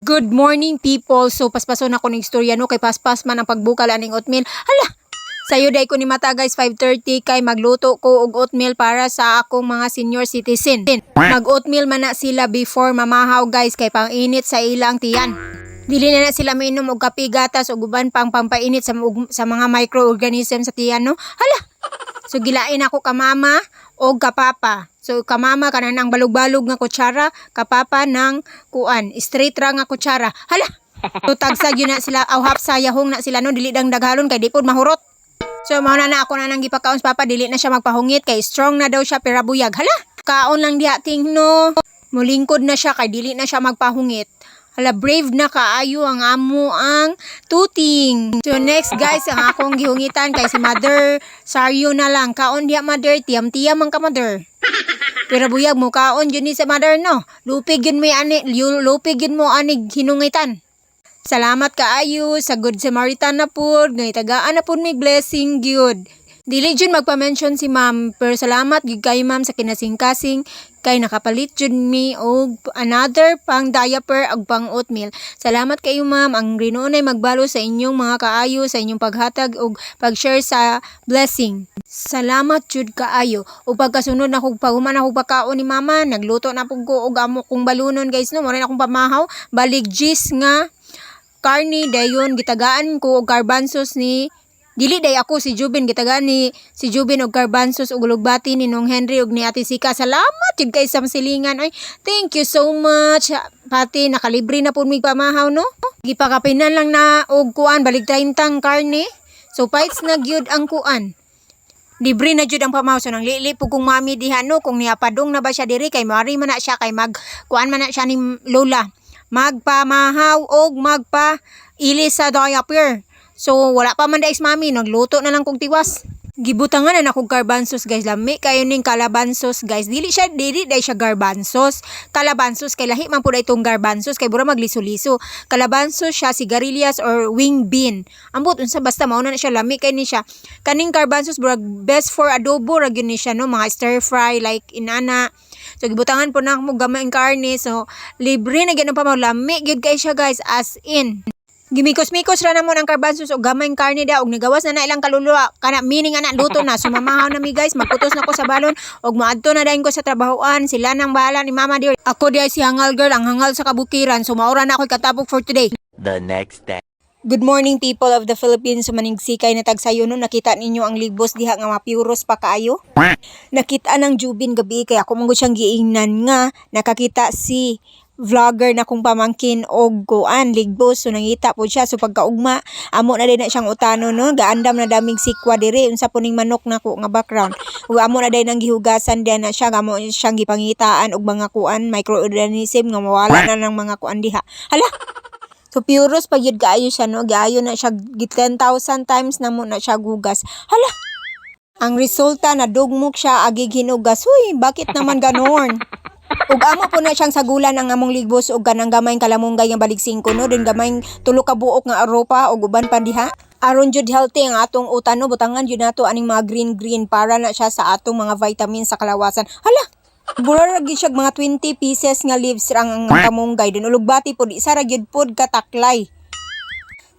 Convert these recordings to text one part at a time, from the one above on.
Good morning people. So paspason ako ng istorya no kay paspas man ang pagbukal aning oatmeal. Hala. Sayo day ko ni mata guys 5:30 kay magluto ko og oatmeal para sa akong mga senior citizen. Mag-oatmeal man na sila before mamahaw guys kay panginit sa ilang tiyan. Dili na sila mainom og kape gatas ug uban pang pampainit sa mga microorganism sa tiyan no. Hala. So gilain ako ka mama og kapapa. So kamama kanan ang balog-balog nga kutsara, kapapa ng kuan, straight ra nga kutsara. Hala. So tagsag yun na sila aw half sayahong na sila no dili dang daghalon kay di pod mahurot. So mao na ako na nang gipakaon sa papa dili na siya magpahungit kay strong na daw siya pero buyag. Hala. Kaon lang diha tingno. Mulingkod na siya kay dili na siya magpahungit. Hala, brave na kaayo ang amo ang tuting. So next guys, ang akong gihungitan kay si mother, saryo na lang. Kaon diha mother, tiyam-tiyam ang ka mother. Pero buyag mo kaon yun ni sa mother no. Lupig yun mo anig hinungitan. Salamat kaayo sa Good Samaritan na pud, ngay tagaan na pud may blessing gyud. Dili jud magpa-mention si ma'am, pero salamat gyud kay ma'am sa kinasing-kasing kay nakapalit jud mi og another pang diaper ug pang oatmeal. Salamat kayo ma'am, ang Ginoo nay magbalo sa inyong mga kaayo sa inyong paghatag ug pag-share sa blessing. Salamat jud kaayo. Ug pagkasunod na kog pahuman ako pagkaon ni mama, nagluto na pud ko og amo kong balunon guys no, mo rin akong pamahaw, balig gis nga karni dayon gitagaan ko og garbanzos ni dili day ako si Jubin gitagaan ni si Jubin og garbanzos ug lugbati ni Nong Henry ug ni Ate Sika. Salamat jud kay sa silingan. Ay, thank you so much. Pati nakalibre na pud mig pamahaw no. Gipakapinan lang na og kuan balig 30 karne. So fights na gyud ang kuan. Libre na jud ang pamahaw. So nang lili pug kong mami diha no kung niapadong na ba siya diri kay mari man na siya kay mag kuan man na siya ni lola. Magpamahaw og magpa ilis sa diaper. So wala pa man dais mami, nagluto na lang kong tiwas. Gibutangan na akong garbanzos guys. Lami kayo ning kalabanzos guys. Dili day siya garbanzos. Kalabanzos kay lahi man pud itong garbanzos kay bura magliso-liso. Kalabanzos siya sigarilyas or wing bean. Ambot unsa basta mao na siya lami kay ni siya. Kaning garbanzos bura best for adobo ra gyud ni siya no, mga stir fry like inana. So gibutangan po na ako gamay ang karne. So libre na gyud ang pamaw. Lami gyud kay siya guys as in. Gimikos-mikos ra na mo ng garbanzos o gamay karne da og nigawas na ilang kaluluwa kana meaning ana luto na sumamahaw na mi guys magputos na ko sa balon og moadto na dayon ko sa trabahoan sila nang bahala ni mama dir ako di si hangal girl ang hangal sa kabukiran so maura na ako katapok for today. The next day. Good morning people of the Philippines. Maningsikay na tagsayo no nakita ninyo ang ligbos diha nga mapuros pa kaayo. Nakita ng Jubin gabi kay ako mong siyang giingnan nga nakakita si vlogger na kung pamangkin og kuan ligbos so nangita po siya so pagkaugma amo na din na siyang utano no gaandam na daming sikwa diri unsa puning manok nako nga background ug amo na din nang gihugasan din na siya amo siyang gipangitaan og mga kuan microorganism nga mawala na ng mga kuan diha. Hala. So puros pag yun kaayo siya no gaayo na siya 10,000 times na mo na siya gugas. Hala. Ang resulta na dugmok siya agig hinugas. Huy, bakit naman ganon? Ug amo po na siyang sagulan ang among ligbos ug kanang gamayng kalamunggay nga balig 5 no din gamayng tulo ka buok nga aropa ug uban pa diha aron jud healthy ang atong utan no butangan jud nato aning mga green para na siya sa atong mga vitamins sa kalawasan. Hala. Bura ra gyud siya mga 20 pieces nga leaves ang kamunggay din ulugbati pod isa ra gyud pod kataklay.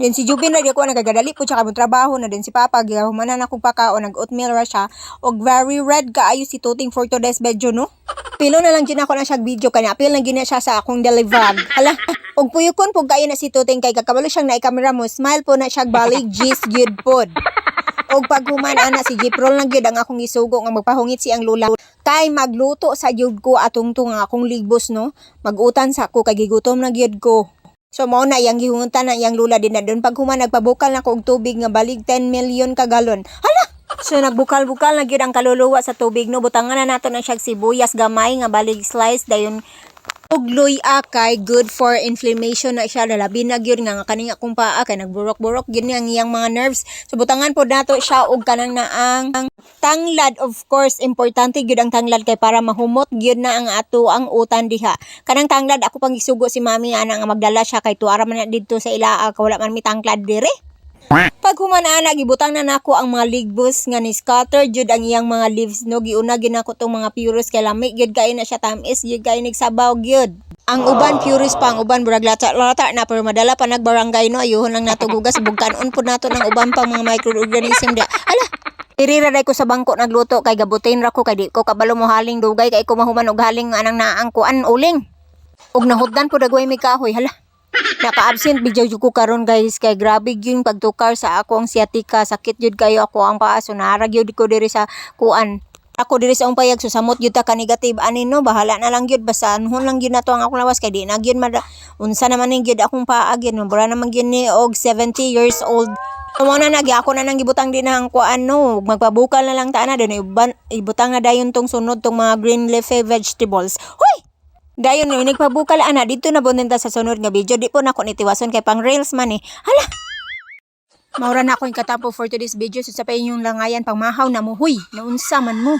Then si Jubin na di ako nagagadali po siya kabong trabaho na din si Papa gihumanan akong pakaon nag-oatmeal ra siya og very red kaayo si Tuting for today's video no. Pilo na lang din ako na siya video kanya apil lang gina siya sa akong daily vlog. Hala og puyukon pug kayo na si Tuting kay kakabalo siyang naikamera mo smile po na siya balig gis gyud pod. Og paghuman ana si Jiprol lang gyud ang akong isugo nga magpahungit si ang lula kay magluto sa gyud ko atong tung akong ligbos no magutan sa ako kay gigutom na gyud ko. So mao na iyang gihunguntan na iyang lula din na doon pag human nagpabukal na ko og tubig nga balig 10 million ka galon. Hala. So nagbukal-bukal na gyud ang kaluluwa sa tubig no butangan na nato ng siyang sibuyas gamay nga balig slice dayon og luya kay good for inflammation na siya labi na gyud nga kaning akong paa kay nagburok-burok gyud ang iyang mga nerves. So butangan pod nato siya og kanang naang tanglad. Of course importante gyud ang tanglad kay para mahumot gyud na ang ato ang utan diha. Kanang tanglad ako pang isugo si mami ana nga magdala siya kay tuara man na didto sa ilaa kay wala man mi tanglad dire. Pag humanana gibutang na nako ang mga ligbos nga ni scatter jud ang iyang mga leaves no giuna gyud nako tong mga puros kay lami gyud kay na siya tamis gyud kay nagsabaw gyud. Ang uban puris pa, ang uban burag lata na pero madala pa nagbarangay no, ayuhon lang nato gugas bugkanon po nato ng uban pa mga microorganism dia. Ala, iriraday ko sa bangko nagluto kay gabutin ra ko kay di ko kabalo mo haling dugay kay ko mahuman og haling anang naang kuan uling. Og nahuddan po dagway mi kahoy, hala. Naka-absent video jud ko karon guys kay grabe gyud pagtukar sa ako ang sciatica, sakit jud kayo ako ang paa so naarag jud ko diri sa kuan. Ako diri sa umpayag susamot gyud ta ka negative ani no, bahala na lang gyud basta anhon lang gyud nato ang akong lawas kay di na gyud unsa naman ning gyud akong paa gyud no, bura naman gyud ni og 70 years old. Mo na nagi ako na nang gibutang din ang kuan no, magpabukal na lang ta na din ibutang na dayon tong sunod tong mga green leafy vegetables. Hoy! Dayon no nagpabukal ana dito na bunden ta sa sunod nga video, di po nako nitiwason kay pang reels man eh. Hala. Maura na ako yung katapo for today's video. So sa pa inyong langayan pangmahaw na mo. Huy, naunsa man mo.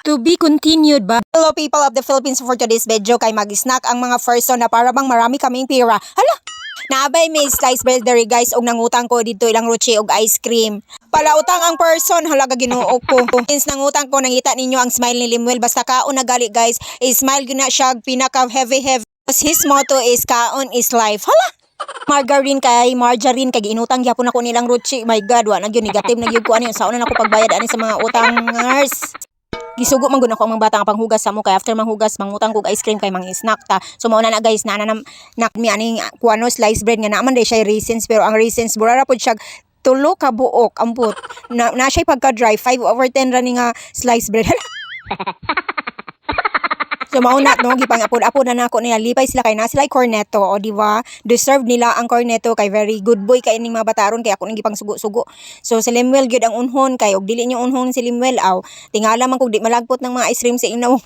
To be continued ba? Hello people of the Philippines, for today's video kay mag-snack ang mga person na para bang marami kaming pira. Hala! Naabay may slice bread dere guys og nangutang ko dito ilang roche og ice cream. Palautang ang person, halaga Ginoo ko. Since nangutang ko nangita ninyo ang smile ni Limuel basta kaon na gali guys. Smile gyud na siya pinaka heavy. His motto is kaon is life. Hala! Margarine kay giinutang gyapon ako nilang Ruchi. My God, wa na gyud negative na gyud ko ani sa una nako pagbayad ani sa mga utangers. Gisugo man gud ako ang mga bata nga panghugas sa mo kay after manghugas mangutang kog ice cream kay mang snack ta. So mao na guys na mi ani kuano slice bread nga naman day siya raisins pero ang raisins burara pod siya tulo ka buok amput. Na siya pagka dry 5/10 ra ni nga slice bread. So mauna no gipang-apod-apod na nako nila lipay sila kay na sila cornetto o di ba? Deserve nila ang cornetto kay very good boy kay ining mga bataron kay ako ning gipang sugo-sugo. So si Limuel gyud ang unhon kay og dili niyo unhon si Limuel aw. Tingala man kog di malagpot ng mga ice cream sa inyo.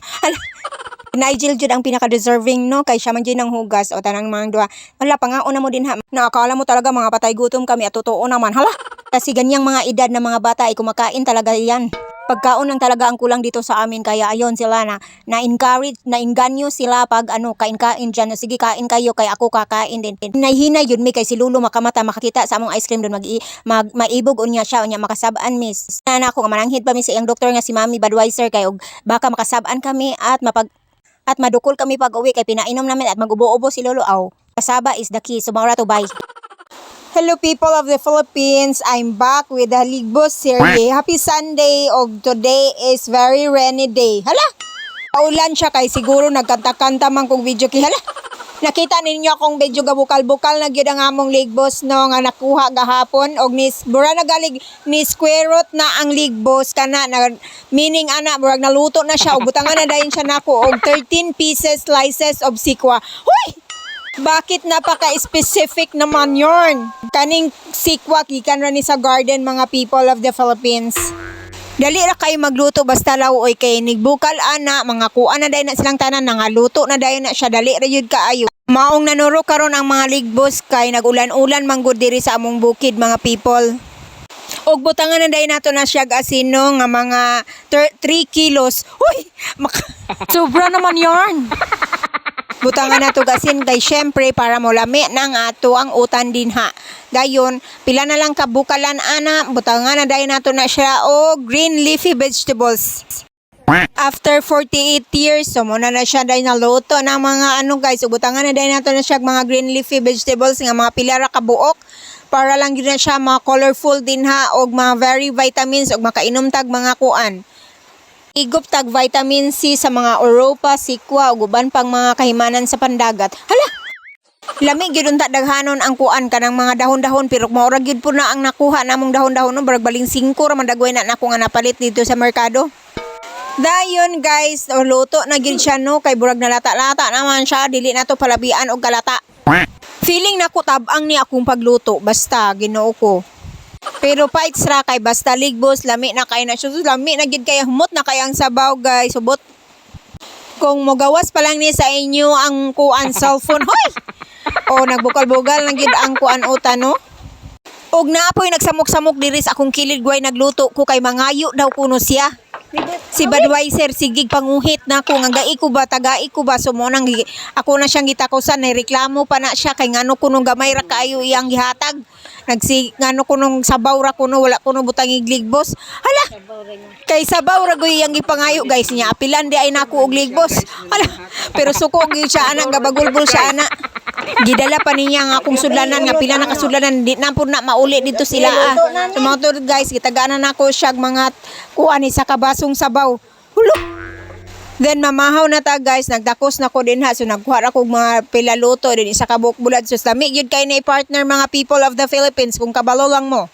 Nigel jud ang pinaka-deserving no kay siya man jud nang hugas o tanang mga duha. Hala pangaon na mo din ha. Nakakala mo talaga mga patay gutom kami at totoo naman. Hala. Kasi ganyang mga edad na mga bata ay kumakain talaga yan. Pagkaon lang talaga ang kulang dito sa amin kaya ayon sila na-encourage, na-inganyo sila pag kain-kain dyan. Sige kain kayo kay ako kakain din. Nahihinay yun mi kay si Lulu makamata makakita sa among ice cream doon maibog unya siya unya makasabaan miss. Na ako nga mananghid pa mi sa iyang doktor nga si Mami Budweiser kay og baka makasabaan kami at madukol kami pag uwi kay pinainom namin at magubo-ubo si Lolo aw. Kasaba is the key. So maura to bye. Hello people of the Philippines, I'm back with the Ligbos series. Happy Sunday og today is very rainy day. Hala! Paulan siya kay siguro nagkanta-kanta man kong video ki hala. Nakita ninyo akong medyo gabukal-bukal na gyud ang among Ligbos no nga nakuha gahapon og bura nagalig ni square root na ang Ligbos kana na meaning ana burag naluto na siya og butangan na dayon siya nako og 13 pieces slices of sikwa. Hoy! Bakit napaka-specific naman yorn? Kaning sikwa gikan ra ni sa garden mga people of the Philippines. Dali ra kayo magluto basta lawoy kay nigbukal ana mga kuan na dayon na silang tanan nangaluto na dayon na siya dali ra yun kaayo. Maong nanuro karon ang mga Ligbos kay nagulan-ulan manggod diri sa among bukid mga people. Og butangan na dayon nato na siya asino nga mga 3 kilos. Uy! Sobra naman yarn. Butangan na tugasin kay syempre para mo lami nang ato ang utan din ha. Dayon, pila na lang kabukalan ana, butangan na dayon nato na siya o green leafy vegetables. After 48 years, so muna na siya dayon naluto ng mga guys, so butangan na dayon nato na siya mga green leafy vegetables nga mga pila ra ka buok para lang gyud na siya mga colorful din ha og mga very vitamins og makainom tag mga kuan. Igop tag vitamin C sa mga Europa, sikwa ug uban pang mga kahimanan sa pandagat. Hala. Lami gyud unta daghanon ang kuan kanang mga dahon-dahon pero maura gyud po na ang nakuha namong dahon-dahon no barag baling 5 ra man dagway na nako nga napalit dito sa merkado. Dayon guys, luto na gyud siya no kay burag nalata-lata naman siya dili na to palabian og kalata. Feeling nako tab-ang ni akong pagluto basta Ginoo ko. Pero fights ra kay basta Ligbos lami na kay na siya lami na gid kay humot na kay ang sabaw guys subot kung mogawas pa lang ni sa inyo ang kuan cellphone hoy o nagbukal-bugal na gid ang kuan utan no og naapoy nagsamok-samok diri sa akong kilid guay nagluto ko kay mangayo daw kuno siya si Budweiser sigig panguhit na ko nga gai ko ba tagai ko ba sumonang ako na siyang gitakusan na reklamo pa na siya kay ngano kuno gamay ra kaayo iyang gihatag ngano ko nung sabaw ra kuno wala kuno butang igligbos. Hala. Kay sabaw ra goy yang gipangayo guys niya. Apilan di ay nako og ligbos. Hala. Pero suko gyud siya ana gabagulbol siya ana. Gidala pa niya nga akong sudlanan nga pila na kasudlanan di na pud na mauli dito sila So mga to guys gitagana nako siya mga kuan sa kabasong sabaw. Hulo. Then mamahaw na ta guys, nagdakos na ko din ha. So nagkuha ra kog mga pilaluto din isa ka bulad. So lami gyud kay na partner mga people of the Philippines kung kabalo lang mo.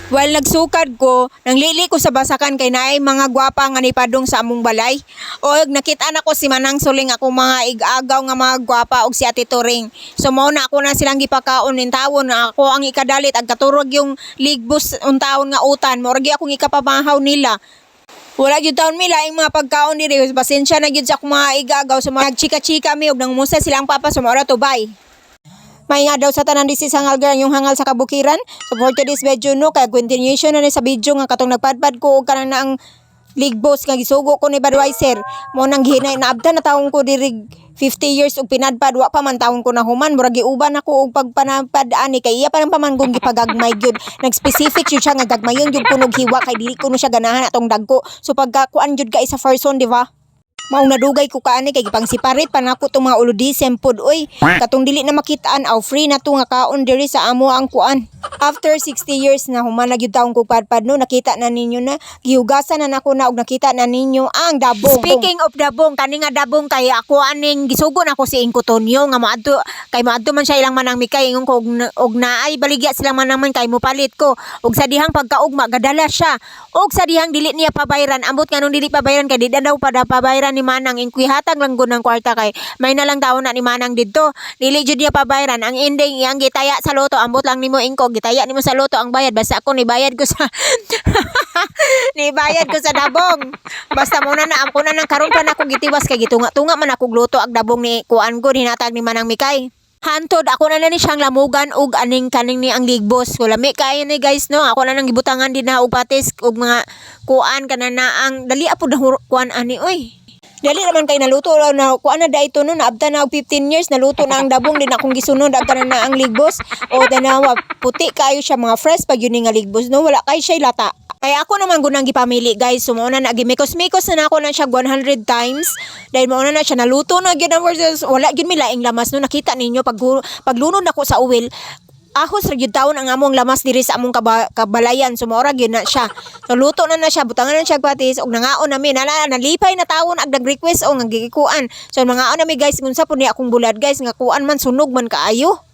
While nagsukad ko, nanglili ko sa basakan kay naay mga gwapa nga nipadong sa among balay. O nakita na ko si Manang Suling ako mga igagaw nga mga gwapa og si Ate Turing. So mao na ako na silang gipakaon nin tawon na ako ang ikadalit ag katurog yung ligbos untawon nga utan. Mo ragi akong ikapamahaw nila. Wala gyud taon mi laing mga pagkaon diri. Pasensya na gyud sa akong mga igagaw. So nagchika-chika mi og nangumusta silang papa so mao ra to bye. May nga daw sa tanan disi sa hangal yung hangal sa kabukiran. So for today's video no, kaya continuation na ni sa video nga katong nagpadpad ko og kanang naang ligbos nga gisugo ko ni Budweiser. Mo nang gihinay na abta na taong ko diri 50 years og pinadpad wa pa man taong ko na human murag giuban ako og pagpanapad ani kay iya pa nang pamanggong gipagagmay gyud. Nag-specific siya nga gagmayon gyud kunog hiwa kay dili ko no siya ganahan atong dagko. So pagkakuan gyud kay sa first one, di ba? Maong nadugay ko kaani kay gipang siparit pa nako tong mga uludisem pod oy katong dili na makitaan aw free na to nga kaon diri sa amo ang kuan. After 60 years na human na gyud taong ko padpad no, nakita na ninyo na gihugasan na nako na og nakita na ninyo ang dabong. Speaking of dabong, kani nga dabong kay ako aning gisugo na ko si Inko Tonyo nga maadto kay maadto man siya ilang manang mikay ingon ko og naay baligya sila man naman kay mopalit ko og sa dihang pagkaugma gadala siya og sa dihang dili niya pabayran ambot nganong dili pabayran kay di daw pa pabayran ni Manang ingkuihatag lang gud ng kwarta kay may nalang taon na ni Manang didto dili jud niya pabayran ang ending iyang gitaya sa loto ambot lang nimo Inko gitaya nimo sa loto ang bayad basta ako ni bayad ko sa ni bayad ko sa dabong basta muna na ako na nang karon pa nako gitiwas kay gitunga-tunga man ako gluto ang dabong ni kuan ko hinatag ni Manang Mikay. Hantod ako na ni siyang lamugan og aning kaning ni ang ligbos. Lami kay ni guys no. Ako na nang gibutangan din na og patis og mga kuan kana na ang dali apod na kuan ani oy. Dali naman kay naluto na kuan na dayto no naabta na og 15 years naluto na ang dabong din akong gisunod agka na ang ligbos o danawa puti kayo siya mga fresh pag yun nga ligbos no wala kay siya lata. Kaya ako naman gunang gipamili guys. So mauna na gimikos-mikos na ako na siya 100 times. Dahil mauna na siya naluto na gyud versus wala gyud mi laing lamas no nakita ninyo paglunod nako sa uwil. Ahos ra gyud taon ang among lamas diri sa among kabalayan. So maura gyud na siya. So luto na siya butangan na siya patis og nangaon nami nalipay na taon ag nag-request o nga gikuan. So mangaon nami guys unsa pud ni akong bulad guys nga kuan man sunog man kaayo.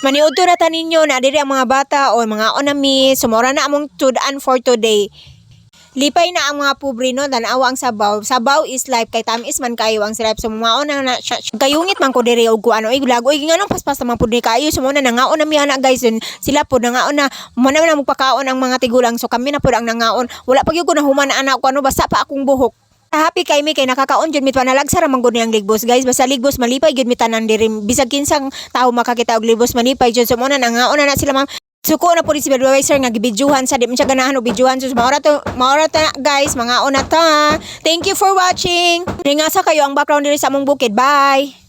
Maniud to na taninyo na diri ang mga bata o mga onami sumora na among tudan for today. Lipay na ang mga pobre no tanawa ang sabaw. Sabaw is life kay tamis man kayo ang sirap so maon na kayungit man ko diri og kuan oy lago oy nganong paspas man pud ni kayo so na nangaon na mi ana guys sila pud nangaon na mo na magpakaon ang mga tigulang so kami na pud ang nangaon wala pa gyud ko na human ana ko ano basta pa akong buhok. Happy kay mi kay nakakaon jud mi panalagsa ra man gud niyang ligbos guys basta ligbos malipay jud mi tanan diri bisag kinsang tawo makakita og ligbos malipay jud so mo na nangaon na sila mang suko na po si Budweiser nga gibidjuhan sa di man siya ganahan og bidjuhan so maora to guys mga ona ta. Thank you for watching. Ringasa kayo ang background diri sa among bukid. Bye.